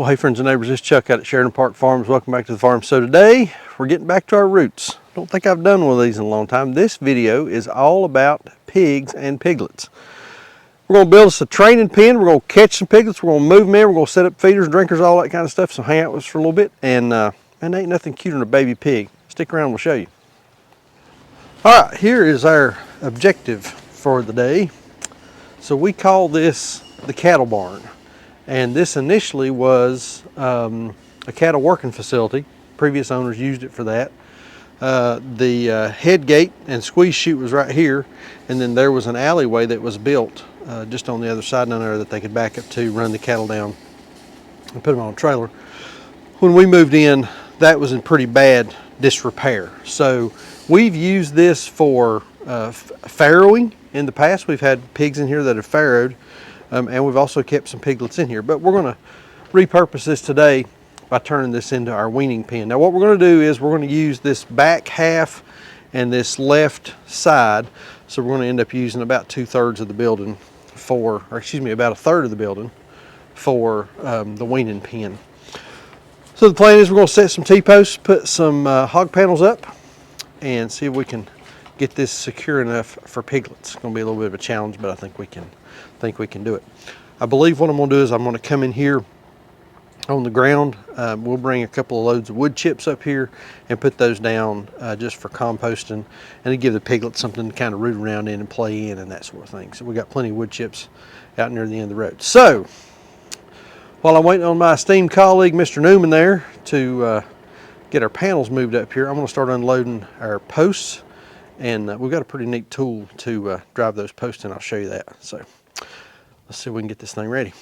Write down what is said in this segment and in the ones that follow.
Well, hey friends and neighbors, this is Chuck out at Sheridan Park Farms. Welcome back to the farm. So today we're getting back to our roots. Don't think I've done one of these in a long time. This video is all about pigs and piglets. We're going to build us a training pen. We're going to catch some piglets. We're going to move them in. We're going to set up feeders, drinkers, all that kind of stuff. So hang out with us for a little bit. And man, there ain't nothing cuter than a baby pig. Stick around, we'll show you. All right, here is our objective for the day. So we call this the cattle barn. And this initially was a cattle working facility. Previous owners used it for that. The head gate and squeeze chute was right here, and then there was an alleyway that was built just on the other side down there that they could back up to, run the cattle down and put them on a trailer. When we moved in, that was in pretty bad disrepair. So we've used this for farrowing in the past. We've had pigs in here that have farrowed. And we've also kept some piglets in here, but we're going to repurpose this today by turning this into our weaning pen. Now what we're going to do is we're going to use this back half and this left side. So we're going to end up using about 2/3 of the building for, or excuse me, about 1/3 of the building for the weaning pen. So the plan is we're going to set some T-posts, put some hog panels up, and see if we can get this secure enough for piglets. It's going to be a little bit of a challenge, but I think we can do it. I believe what I'm going to do is I'm going to come in here on the ground. We'll bring a couple of loads of wood chips up here and put those down just for composting and to give the piglets something to kind of root around in and play in and that sort of thing. So we got plenty of wood chips out near the end of the road. So while I'm waiting on my esteemed colleague Mr. Newman there to get our panels moved up here, I'm going to start unloading our posts, and we've got a pretty neat tool to drive those posts in. I'll show you that. So let's see if we can get this thing ready.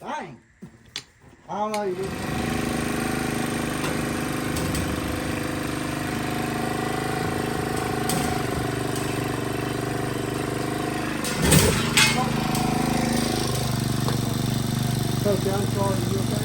Dang. I don't know. You did. Okay, I'm sorry. You okay?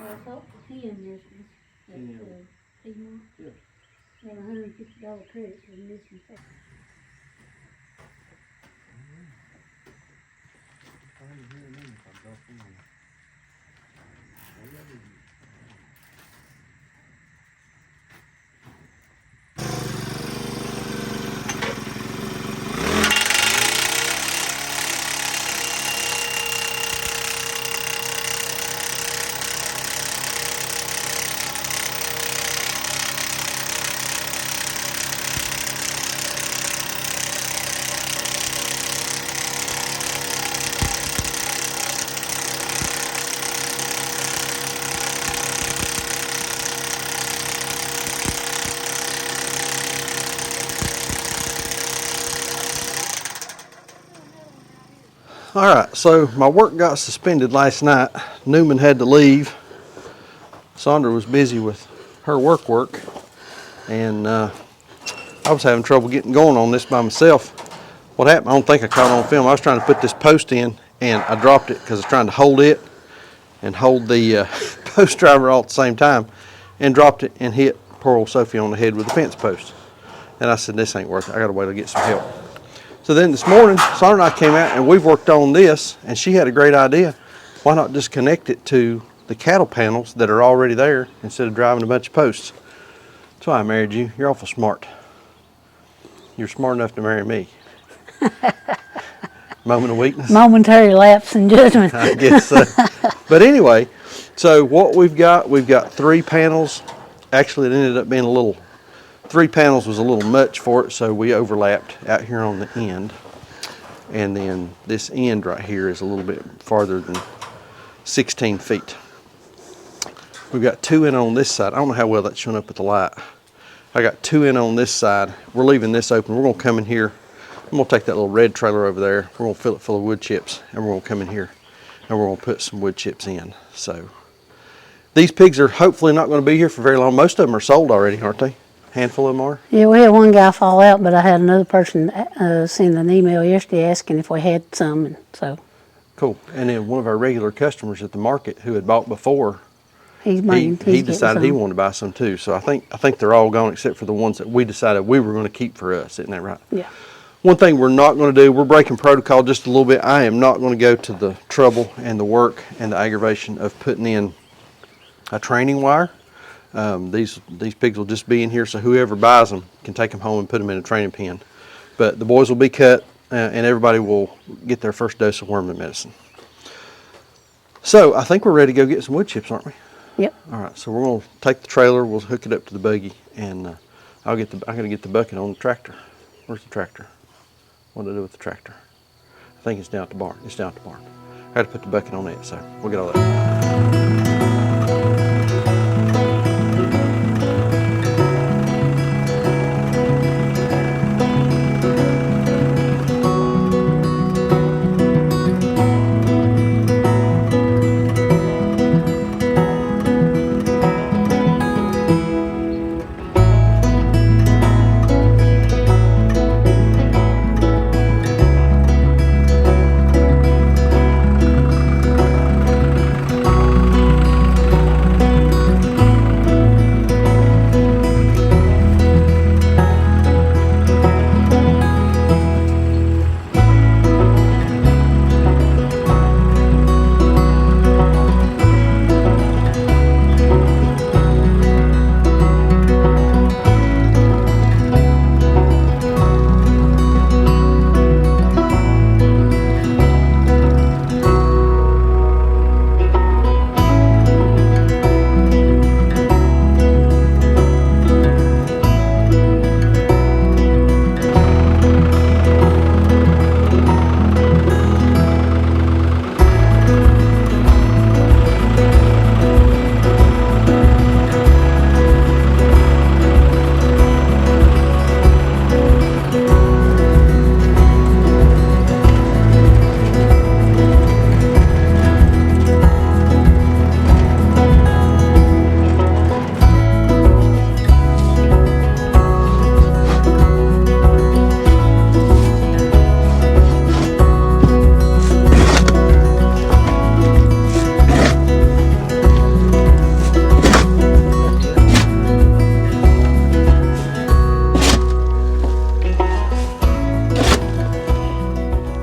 I thought the 10 this one. That's Piglets. Yeah. Got $150 credit for this one. All right, so my work got suspended last night. Newman had to leave. Sandra was busy with her work, and I was having trouble getting going on this by myself. What happened, I don't think I caught it on film. I was trying to put this post in, and I dropped it because I was trying to hold it and hold the post driver all at the same time. and dropped it and hit poor old Sophie on the head with the fence post. And I said, this ain't worth it. I got to wait to get some help. So then this morning, Sandra and I came out and we've worked on this, and she had a great idea. Why not just connect it to the cattle panels that are already there instead of driving a bunch of posts? That's why I married you. You're awful smart. You're smart enough to marry me. Moment of weakness? Momentary lapse in judgment. I guess so. But anyway, so what we've got 3 panels. Actually, it ended up being 3 panels was a little much for it, so we overlapped out here on the end. And then this end right here is a little bit farther than 16 feet. We've got 2 in on this side. I don't know how well that's showing up with the light. I got 2 in on this side. We're leaving this open. We're going to come in here. I'm going to take that little red trailer over there. We're going to fill it full of wood chips, and we're going to come in here and we're going to put some wood chips in. So these pigs are hopefully not going to be here for very long. Most of them are sold already, aren't they? Handful of them are? Yeah, we had one guy fall out, but I had another person send an email yesterday asking if we had some, and so. Cool. And then one of our regular customers at the market who had bought before, He decided he wanted to buy some too. So I think they're all gone except for the ones that we decided we were going to keep for us. Isn't that right? Yeah. One thing we're not going to do, we're breaking protocol just a little bit. I am not going to go to the trouble and the work and the aggravation of putting in a training wire. These pigs will just be in here, so whoever buys them can take them home and put them in a training pen. But the boys will be cut, and everybody will get their first dose of worming medicine. So I think we're ready to go get some wood chips, aren't we? Yep. All right. So we're going to take the trailer, we'll hook it up to the buggy, and I got to get the bucket on the tractor. Where's the tractor? What do I do with the tractor? I think it's down at the barn. It's down at the barn. I got to put the bucket on it, so we'll get all that.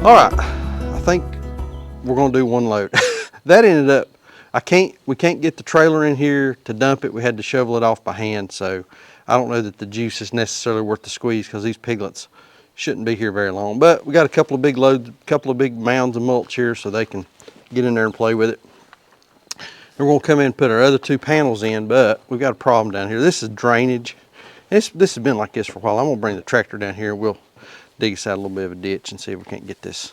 All right, I think we're gonna do one load. That ended up, we can't get the trailer in here to dump it. We had to shovel it off by hand, so I don't know that the juice is necessarily worth the squeeze because these piglets shouldn't be here very long. But we got a couple of big loads, a couple of big mounds of mulch here so they can get in there and play with it. And we're gonna come in and put our other 2 panels in, but we've got a problem down here. This is drainage. This has been like this for a while. I'm gonna bring the tractor down here. We'll dig us out a little bit of a ditch and see if we can't get this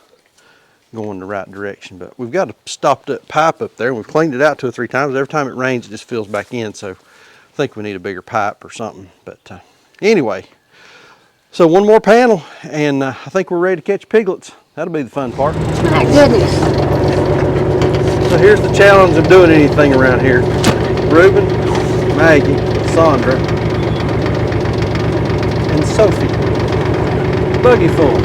going the right direction. But we've got a stopped up pipe up there, and we've cleaned it out 2 or 3 times. Every time it rains, it just fills back in, so I think we need a bigger pipe or something. But anyway, so one more panel, and I think we're ready to catch piglets. That'll be the fun part. My goodness. So here's the challenge of doing anything around here. Reuben, Maggie, Sandra, and Sophie. Buggy full.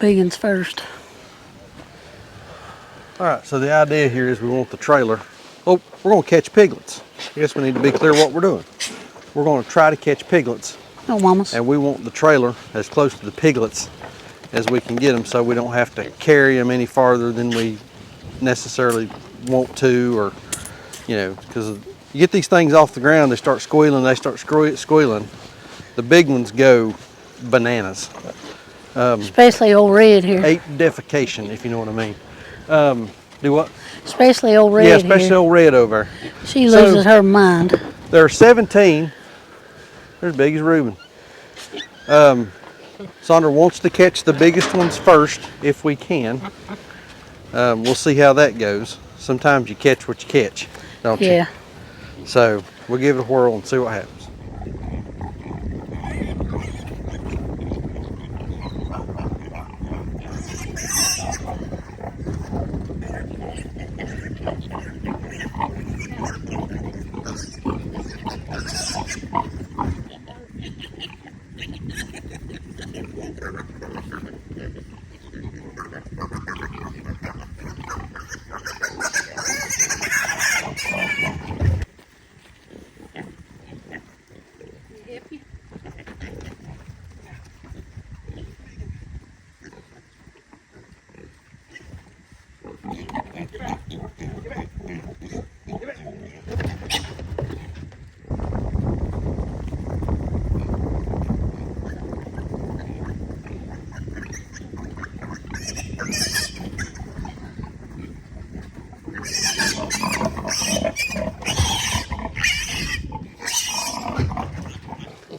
big ones first. All right, so the idea here is we want the trailer. Oh, we're gonna catch piglets. I guess we need to be clear what we're doing. We're gonna try to catch piglets. Oh, mamas. And we want the trailer as close to the piglets as we can get them, so we don't have to carry them any farther than we necessarily want to, or, you know, because you get these things off the ground, they start squealing, squealing. The big ones go bananas. Especially old Red here. Ape defecation, if you know what I mean. Do what? Especially old Red Yeah, especially here. old Red over there. She loses her mind. There are 17. They're as big as Reuben. Sandra wants to catch the biggest ones first, if we can. We'll see how that goes. Sometimes you catch what you catch, don't you? Yeah. So we'll give it a whirl and see what happens.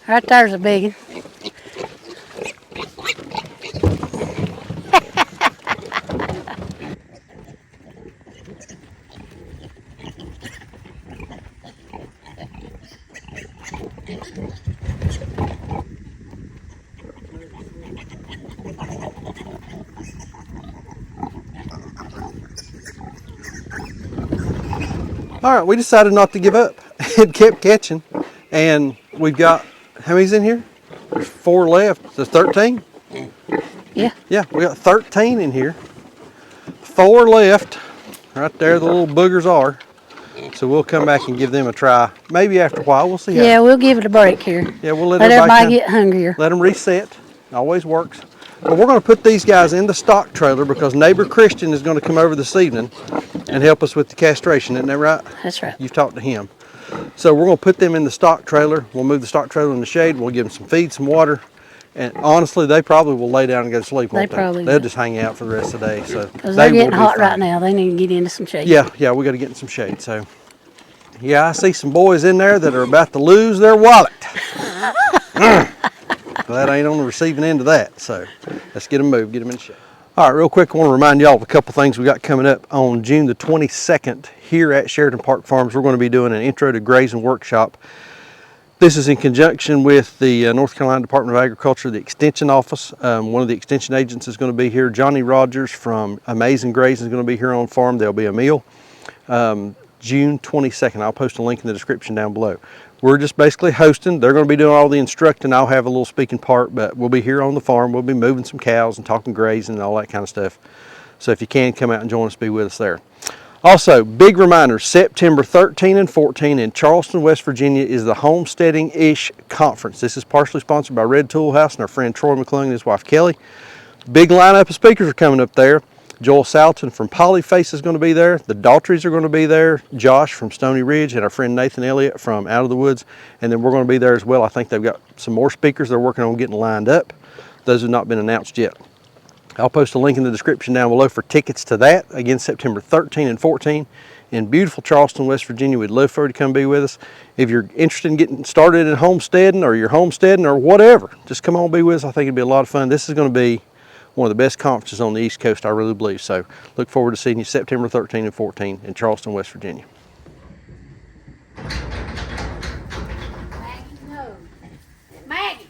Right there's a big one. All right, we decided not to give up. It kept catching, and we've got, how many's in here? There's 4 left. There's 13? Yeah. Yeah, we got 13 in here. 4 left. Right there, the little boogers are. So we'll come back and give them a try. Maybe after a while, we'll see. Yeah, we'll give it a break here. Yeah, we'll let everybody get hungrier. Let them reset. Always works. But we're going to put these guys in the stock trailer because neighbor Christian is going to come over this evening and help us with the castration. Isn't that right? That's right. You've talked to him. So we're going to put them in the stock trailer. We'll move the stock trailer in the shade. We'll give them some feed, some water. And honestly, they probably will lay down and go to sleep. They probably They'll will. just hang out for the rest of the day. So Because they're getting hot right now. They need to get into some shade. Yeah, we got to get in some shade. So yeah, I see some boys in there that are about to lose their wallet. That ain't on the receiving end of that. So let's get them moved, get them in shade. All right, real quick, I want to remind y'all of a couple things we got coming up on June the 22nd here at Sheridan Park Farms. We're going to be doing an intro to grazing workshop. This is in conjunction with the North Carolina Department of Agriculture, the Extension Office. One of the Extension agents is going to be here. Johnny Rogers from Amazing Grazing is going to be here on farm. There'll be a meal. June 22nd. I'll post a link in the description down below. We're just basically hosting. They're going to be doing all the instructing. I'll have a little speaking part, but we'll be here on the farm. We'll be moving some cows and talking grazing and all that kind of stuff. So if you can, come out and join us, be with us there. Also, big reminder, September 13 and 14 in Charleston, West Virginia is the Homesteading-ish Conference. This is partially sponsored by Red Tool House and our friend Troy McClung and his wife Kelly. Big lineup of speakers are coming up there. Joel Salton from Polyface is going to be there. The Daughtries are going to be there. Josh from Stony Ridge and our friend Nathan Elliott from Out of the Woods. And then we're going to be there as well. I think they've got some more speakers they're working on getting lined up. Those have not been announced yet. I'll post a link in the description down below for tickets to that. Again, September 13 and 14 in beautiful Charleston, West Virginia. We'd love for you to come be with us. If you're interested in getting started in homesteading or you're homesteading or whatever, just come on be with us. I think it'd be a lot of fun. This is going to be one of the best conferences on the East Coast, I really believe. So look forward to seeing you September 13 and 14 in Charleston, West Virginia. Maggie.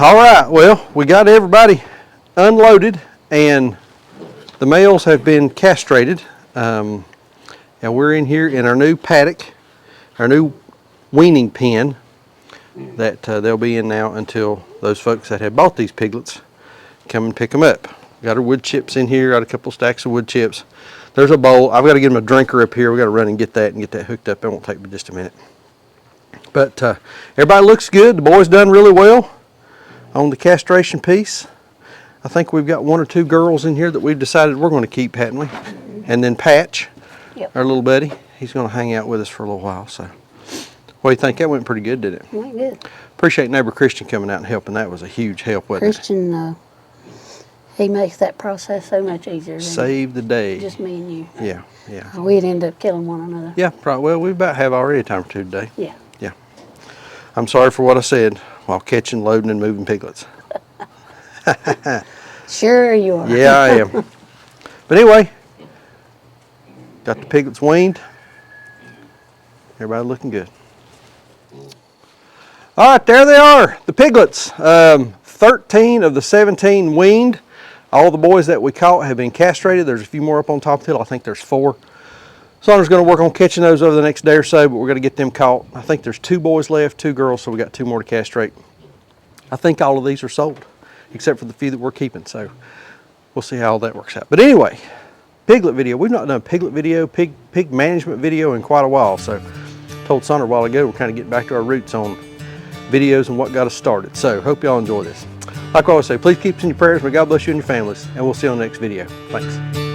All right, well, we got everybody unloaded and the males have been castrated. And we're in here in our new paddock, our new weaning pen that they'll be in now until those folks that have bought these piglets come and pick them up. Got our wood chips in here, got a couple stacks of wood chips. There's a bowl. I've got to get them a drinker up here. We got to run and get that hooked up. It won't take me just a minute. But everybody looks good. The boys done really well on the castration piece. I think we've got 1 or 2 girls in here that we've decided we're going to keep, haven't we? And then Patch, Yep. our little buddy, he's going to hang out with us for a little while. So, what do you think? That went pretty good, did it? Went good. Appreciate neighbor Christian coming out and helping. That was a huge help, wasn't it? Christian, he makes that process so much easier than Save the day. just me and you. Yeah, yeah. We'd end up killing one another. Yeah, probably. Well, we about have already a time or two today. Yeah. Yeah. I'm sorry for what I said while catching, loading, and moving piglets. Sure you are. Yeah, I am. But anyway, got the piglets weaned. Everybody looking good. All right, there they are, the piglets. 13 of the 17 weaned. All the boys that we caught have been castrated. There's a few more up on top of the hill. I think there's 4. Sonner's going to work on catching those over the next day or so, but we're going to get them caught. I think there's 2 boys left, 2 girls, so we got 2 more to castrate. I think all of these are sold, except for the few that we're keeping, so we'll see how all that works out. But anyway, piglet video. We've not done a piglet video, pig management video in quite a while, so I told Sonner a while ago we're kind of getting back to our roots on videos and what got us started. So hope y'all enjoy this. Like I always say, please keep us in your prayers. May God bless you and your families, and we'll see you on the next video. Thanks.